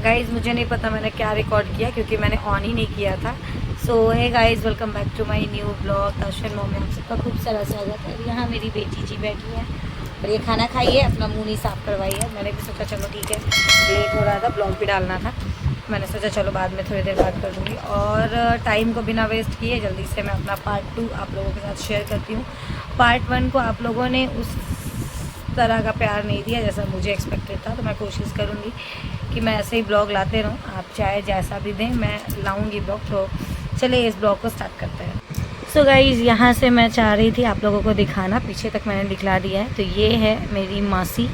Guys मुझे नहीं पता मैंने क्या रिकॉर्ड किया क्योंकि मैंने ऑन ही नहीं किया था। So hey guys, welcome back to my new blog. Tashfin mom में आप सबका खूब सारा स्वागत है। यहाँ मेरी बेटी जी बैठी है और ये खाना खाई है, अपना मुँह नहीं साफ़ करवाई है। मैंने भी सोचा चलो ठीक है, लेट हो रहा था, ब्लॉग भी डालना था। मैंने सोचा चलो बाद में थोड़ी देर बात कर दूँगी और टाइम को बिना वेस्ट किए जल्दी से मैं अपना पार्ट 2 आप लोगों के साथ शेयर करती हूँ। पार्ट 1 को आप लोगों ने उस तरह का प्यार नहीं दिया जैसा मुझे एक्सपेक्टेड था, तो मैं कोशिश करूँगी कि मैं ऐसे ही ब्लॉग लाते रहूँ। आप चाहे जैसा भी दें, मैं लाऊंगी ब्लॉग। तो चलिए इस ब्लॉग को स्टार्ट करते हैं। सो गाइज़, यहाँ से मैं चाह रही थी आप लोगों को दिखाना, पीछे तक मैंने दिखला दिया है। तो ये है मेरी मासी,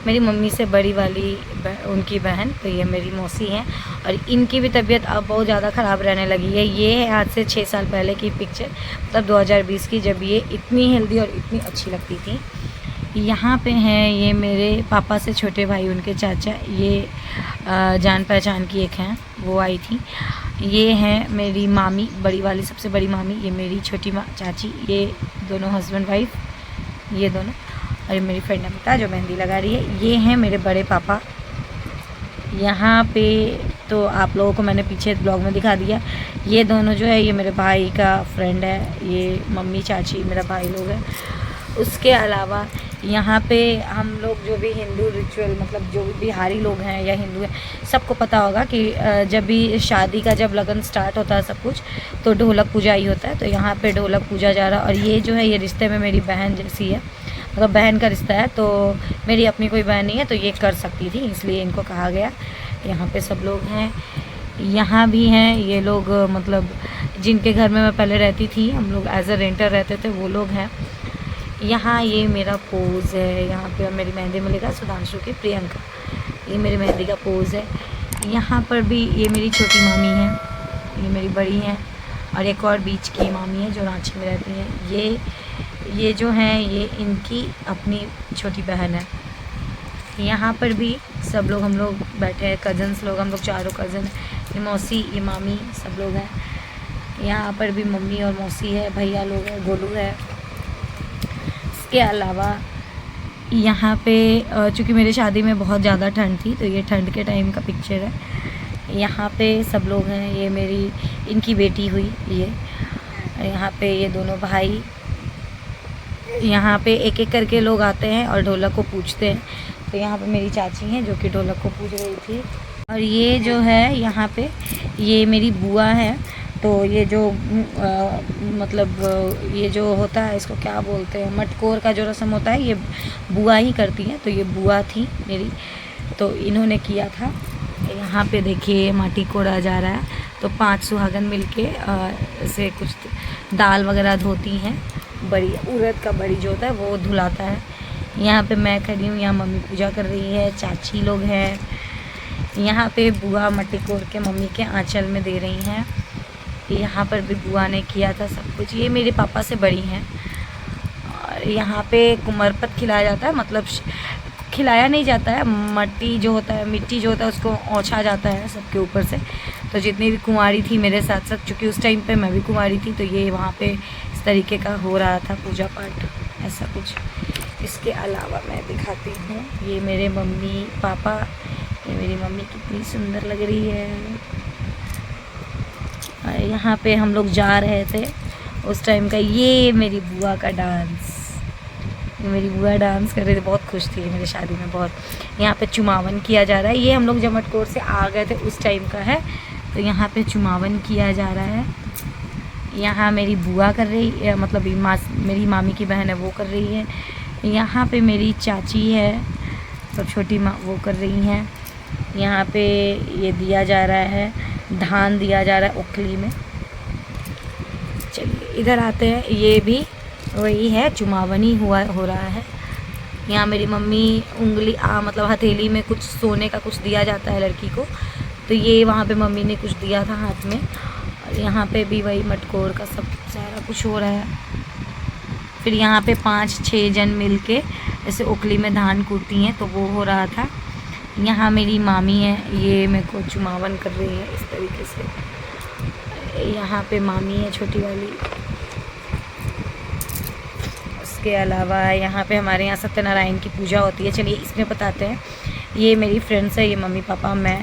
मेरी मम्मी से बड़ी वाली उनकी बहन। तो ये मेरी मौसी हैं और इनकी भी तबीयत अब बहुत ज़्यादा ख़राब रहने लगी है। ये है आज से 6 साल पहले की पिक्चर, मतलब 2020 की, जब ये इतनी हेल्दी और इतनी अच्छी लगती थी। यहाँ पे हैं ये मेरे पापा से छोटे भाई, उनके चाचा, ये जान पहचान की एक हैं, वो आई थी। ये हैं मेरी मामी, बड़ी वाली सबसे बड़ी मामी, ये मेरी छोटी माँ चाची, ये दोनों हस्बैंड वाइफ, ये दोनों, और ये मेरी फ्रेंड अमिता जो मेहंदी लगा रही है। ये हैं मेरे बड़े पापा। यहाँ पे तो आप लोगों को मैंने पीछे ब्लॉग में दिखा दिया। ये दोनों जो है ये मेरे भाई का फ्रेंड है, ये मम्मी चाची मेरा भाई लोग है। उसके अलावा यहाँ पे हम लोग जो भी हिंदू रिचुअल, मतलब जो भी बिहारी लोग हैं या हिंदू हैं, सबको पता होगा कि जब भी शादी का जब लगन स्टार्ट होता है सब कुछ, तो ढोलक पूजा ही होता है। तो यहाँ पे ढोलक पूजा जा रहा है। और ये जो है ये रिश्ते में मेरी बहन जैसी है, मतलब बहन का रिश्ता है। तो मेरी अपनी कोई बहन नहीं है तो ये कर सकती थी, इसलिए इनको कहा गया। यहाँ पे सब लोग हैं, यहाँ भी हैं ये लोग, मतलब जिनके घर में मैं पहले रहती थी, हम लोग एज अ रेंटर रहते थे, वो लोग हैं। यहाँ ये मेरा पोज़ है, यहाँ पे मेरी मेहंदी में लिखा सुधांशु की प्रियंका, ये मेरी मेहंदी का पोज़ है। यहाँ पर भी ये मेरी छोटी मामी है, ये मेरी बड़ी हैं, और एक और बीच की मामी है जो रांची में रहती हैं। ये जो हैं ये इनकी अपनी छोटी बहन है। यहाँ पर भी सब लोग, हम लोग बैठे हैं, कज़न्स लोग, हम लोग चारों कज़न, ये मौसी, ये मामी, सब लोग हैं। यहाँ पर भी मम्मी और मौसी है, भैया लोग हैं, गोलू है। इसके अलावा यहाँ पे चूँकि मेरी शादी में बहुत ज़्यादा ठंड थी, तो ये ठंड के टाइम का पिक्चर है। यहाँ पे सब लोग हैं, ये मेरी इनकी बेटी हुई, ये यहाँ पे ये दोनों भाई। यहाँ पे एक एक करके लोग आते हैं और ढोलक को पूजते हैं। तो यहाँ पे मेरी चाची हैं जो कि ढोलक को पूज रही थी। और ये जो है यहाँ पे ये मेरी बुआ है। तो ये जो मतलब ये जो होता है, इसको क्या बोलते हैं, मटकोर का जो रस्म होता है, ये बुआ ही करती हैं। तो ये बुआ थी मेरी, तो इन्होंने किया था। यहाँ पे देखिए माटी कोड़ा जा रहा है। तो 5 सुहागन मिलके ऐसे कुछ दाल वगैरह धोती हैं, बड़ी उड़द का बड़ी जो होता है वो धुलाता है। यहाँ पे मैं खड़ी हूँ, यहाँ मम्मी पूजा कर रही है, चाची लोग हैं। यहाँ पे बुआ मट्टी कोड़ के मम्मी के आंचल में दे रही हैं। यहाँ पर भी बुआ ने किया था सब कुछ। ये मेरे पापा से बड़ी हैं। और यहाँ पे कुमरपत खिलाया जाता है, मतलब खिलाया नहीं जाता है, मट्टी जो होता है, मिट्टी जो होता है, उसको औंछा जाता है सबके ऊपर से। तो जितनी भी कुंवारी थी मेरे साथ साथ, चूँकि उस टाइम पे मैं भी कुंवारी थी, तो ये वहाँ पे इस तरीके का हो रहा था पूजा पाठ, ऐसा कुछ। इसके अलावा मैं दिखाती हूँ, ये मेरे मम्मी पापा, ये मेरी मम्मी कितनी सुंदर लग रही है। यहाँ पे हम लोग जा रहे थे उस टाइम का, ये मेरी बुआ का डांस, ये मेरी बुआ डांस कर रही थी, बहुत खुश थी मेरी शादी में बहुत। यहाँ पे चुमावन किया जा रहा है, ये हम लोग जब मटकोर से आ गए थे उस टाइम का है। तो यहाँ पे चुमावन किया जा रहा है। यहाँ मेरी बुआ कर रही है, मतलब मेरी मामी की बहन है, वो कर रही है। यहाँ पे मेरी चाची है, तो छोटी माँ, वो कर रही हैं। यहाँ पे ये दिया जा रहा है, धान दिया जा रहा है ओखली में। चलिए इधर आते हैं, ये भी वही है, चुमावनी हो रहा है। यहाँ मेरी मम्मी उंगली मतलब हथेली में कुछ सोने का कुछ दिया जाता है लड़की को, तो ये वहाँ पे मम्मी ने कुछ दिया था हाथ में। और यहाँ पे भी वही मटकोर का सब सारा कुछ हो रहा है। फिर यहाँ पे 5-6 जन मिल के ऐसे ओखली में धान कूटती हैं, तो वो हो रहा था। यहाँ मेरी मामी है, ये मेरे को चुमावन कर रही है इस तरीके से। यहाँ पे मामी है छोटी वाली। उसके अलावा यहाँ पे हमारे यहाँ सत्यनारायण की पूजा होती है। चलिए इसमें बताते हैं। ये मेरी फ्रेंड्स है, ये मम्मी पापा मैं।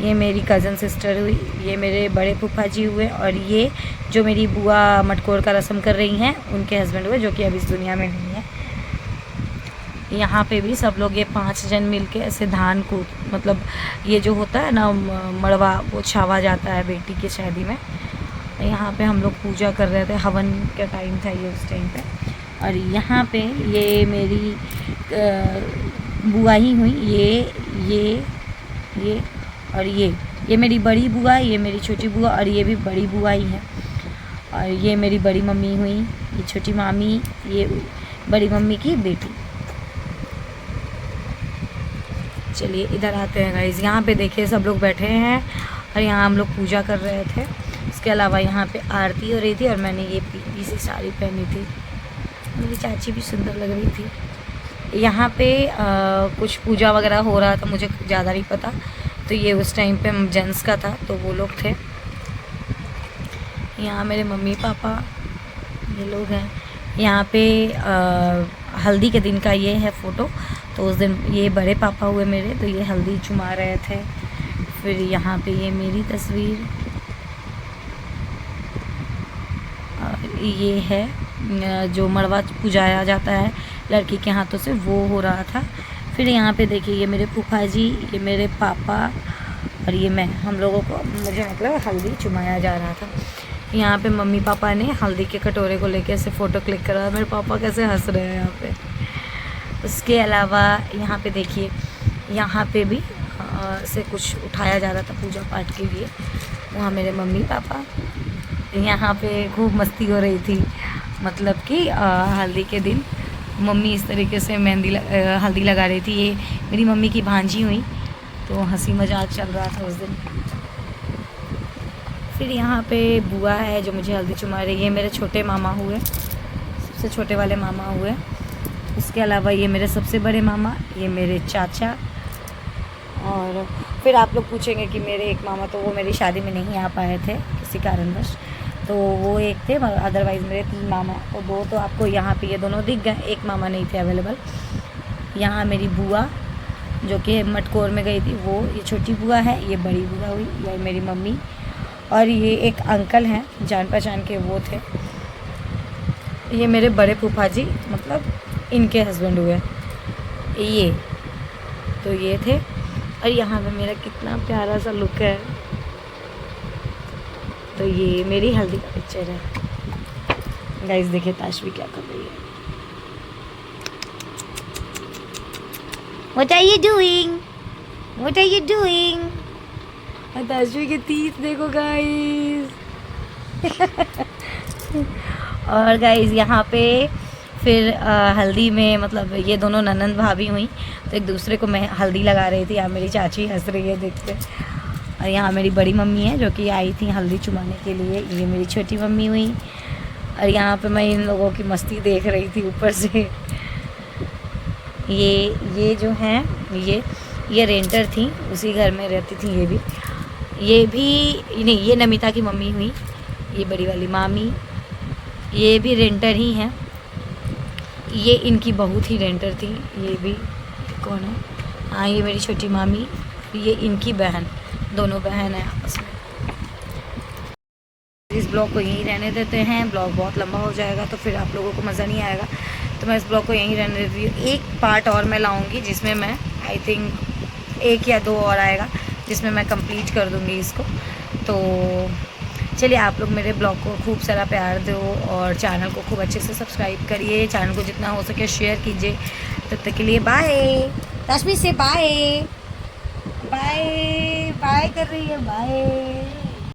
ये मेरी कज़न सिस्टर हुई, ये मेरे बड़े फूफा जी हुए, और ये जो मेरी बुआ मटकोर का रस्म कर रही हैं उनके हस्बैंड हुए, जो कि अब इस दुनिया में नहीं है। यहाँ पे भी सब लोग ये 5 जन मिलके ऐसे धान को, मतलब ये जो होता है ना मड़वा, वो छावा जाता है बेटी की शादी में। यहाँ पे हम लोग पूजा कर रहे थे, हवन का टाइम था ये उस टाइम पे। और यहाँ पे ये मेरी बुआ ही हुई, ये और ये मेरी बड़ी बुआ, ये मेरी छोटी बुआ, और ये भी बड़ी बुआ ही है। और ये मेरी बड़ी मम्मी हुई, ये छोटी मामी, ये बड़ी मम्मी की बेटी। चलिए इधर आते हैं गाइस। यहाँ पे देखिए सब लोग बैठे हैं और यहाँ हम लोग पूजा कर रहे थे। इसके अलावा यहाँ पे आरती हो रही थी और मैंने ये पीली सी साड़ी पहनी थी, मेरी चाची भी सुंदर लग रही थी। यहाँ पे कुछ पूजा वगैरह हो रहा था, मुझे ज़्यादा नहीं पता, तो ये उस टाइम पे जेंट्स का था तो वो लोग थे। यहाँ मेरे मम्मी पापा ये लोग हैं। यहाँ पे हल्दी के दिन का ये है फ़ोटो, तो उस दिन ये बड़े पापा हुए मेरे, तो ये हल्दी चुमा रहे थे। फिर यहाँ पे ये मेरी तस्वीर, और ये है जो मड़वा पुजाया जाता है लड़की के हाथों से, वो हो रहा था। फिर यहाँ पे देखिए ये मेरे फूफा जी, ये मेरे पापा और ये मैं, हम लोगों को, मुझे मतलब हल्दी चुमाया जा रहा था। यहाँ पे मम्मी पापा ने हल्दी के कटोरे को लेके ऐसे फ़ोटो क्लिक करा। मेरे पापा कैसे हंस रहे हैं यहाँ पे। उसके अलावा यहाँ पे देखिए, यहाँ पे भी से कुछ उठाया जा रहा था पूजा पाठ के लिए। वहाँ मेरे मम्मी पापा, यहाँ पे खूब मस्ती हो रही थी, मतलब कि हल्दी के दिन मम्मी इस तरीके से हल्दी लगा रही थी। ये मेरी मम्मी की भांजी हुई, तो हंसी मजाक चल रहा था उस दिन। फिर यहाँ पे बुआ है जो मुझे हल्दी चुमा रही है, मेरे छोटे मामा हुए, सबसे छोटे वाले मामा हुए। उसके अलावा ये मेरे सबसे बड़े मामा, ये मेरे चाचा। और फिर आप लोग पूछेंगे कि मेरे एक मामा, तो वो मेरी शादी में नहीं आ पाए थे किसी कारणवश, तो वो एक थे, अदरवाइज़ मेरे 3 मामा, और 2 तो आपको यहाँ पे ये दोनों दिख गए, एक मामा नहीं थे अवेलेबल। यहाँ मेरी बुआ जो कि मटकोर में गई थी, वो ये छोटी बुआ है, ये बड़ी बुआ हुई, ये मेरी मम्मी, और ये एक अंकल हैं जान पहचान के, वो थे। ये मेरे बड़े फूफा जी, मतलब इनके हस्बैंड हुए ये, तो ये थे। और यहाँ पे मेरा कितना प्यारा सा लुक है, तो ये मेरी हल्दी का पिक्चर है। गाइस देखिए ताशवी क्या कर रही है। What are you doing? What are you doing? ताशवी के तीत देखो गाइस। और गाइस यहाँ पे फिर हल्दी में, मतलब ये दोनों ननंद भाभी हुई, तो एक दूसरे को मैं हल्दी लगा रही थी। यहाँ मेरी चाची हंस रही है देखते। और यहाँ मेरी बड़ी मम्मी है जो कि आई थी हल्दी चुमाने के लिए, ये मेरी छोटी मम्मी हुई। और यहाँ पे मैं इन लोगों की मस्ती देख रही थी ऊपर से। ये जो हैं, ये रेंटर थी, उसी घर में रहती थी। ये भी नहीं, ये नमिता की मम्मी हुई, ये बड़ी वाली मामी, ये भी रेंटर ही हैं। ये इनकी बहू थी, रेंटर थी। ये भी कौन है? हाँ, ये मेरी छोटी मामी, ये इनकी बहन, दोनों बहन हैं आपस में। इस ब्लॉग को यहीं रहने देते हैं, ब्लॉग बहुत लंबा हो जाएगा तो फिर आप लोगों को मज़ा नहीं आएगा, तो मैं इस ब्लॉग को यहीं रहने देती हूँ। एक पार्ट और मैं लाऊंगी जिसमें मैं आई थिंक 1 या 2 और आएगा, जिसमें मैं कंप्लीट कर दूँगी इसको। तो चलिए आप लोग मेरे ब्लॉग को खूब सारा प्यार दो और चैनल को खूब अच्छे से सब्सक्राइब करिए, चैनल को जितना हो सके शेयर कीजिए। तब तक के लिए बाय। रश्मि से बाय बाय बाय कर रही है, बाय।